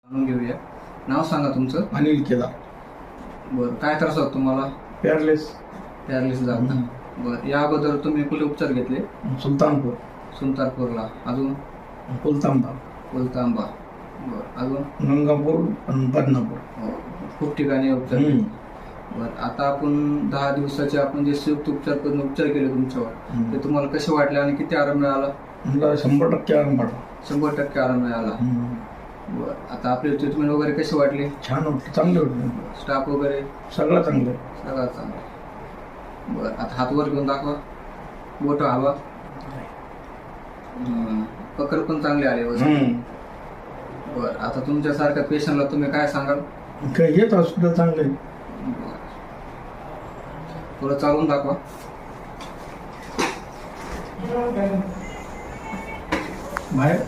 जाणून घेऊया. नाव सांगा तुमचं. अनिल केदार. बरं, काय त्रास होता तुम्हाला? पॅरलेस. पॅरालिसिस झाला. बरं, या अगोदर तुम्ही कुठे उपचार घेतले? सुलतानपूर. सुलतानपूरला. अजून? कुलतांबा. कुलतांबा. बरं, अजून? गंगापूर आणि बदनापूर. हो, खूप ठिकाणी उपचार केले. बरं, आता आपण 10 दिवसाचे आपण जे संयुक्त उपचार करून उपचार केले तुमच्यावर, ते तुम्हाला कसे वाटले आणि किती आराम मिळाला? मला 100% आराम पडला. 100% आराम मिळाला. बरं, आता आपली ट्रीटमेंट वगैरे कशी वाटली? छान वाटलं, चांगलं वाटलं. स्टाफ वगैरे सगळं चांगलं. सगळं चांगलं. बरं, आता हात वर घेऊन दाखवा. बोट हवा. पकड पण चांगले आले वजन. बरं, आता तुमच्यासारख्या पेशंटला तुम्ही काय सांगाल? हेच हॉस्पिटल चांगलं आहे. थोडं चालून दाखवा. बाहेर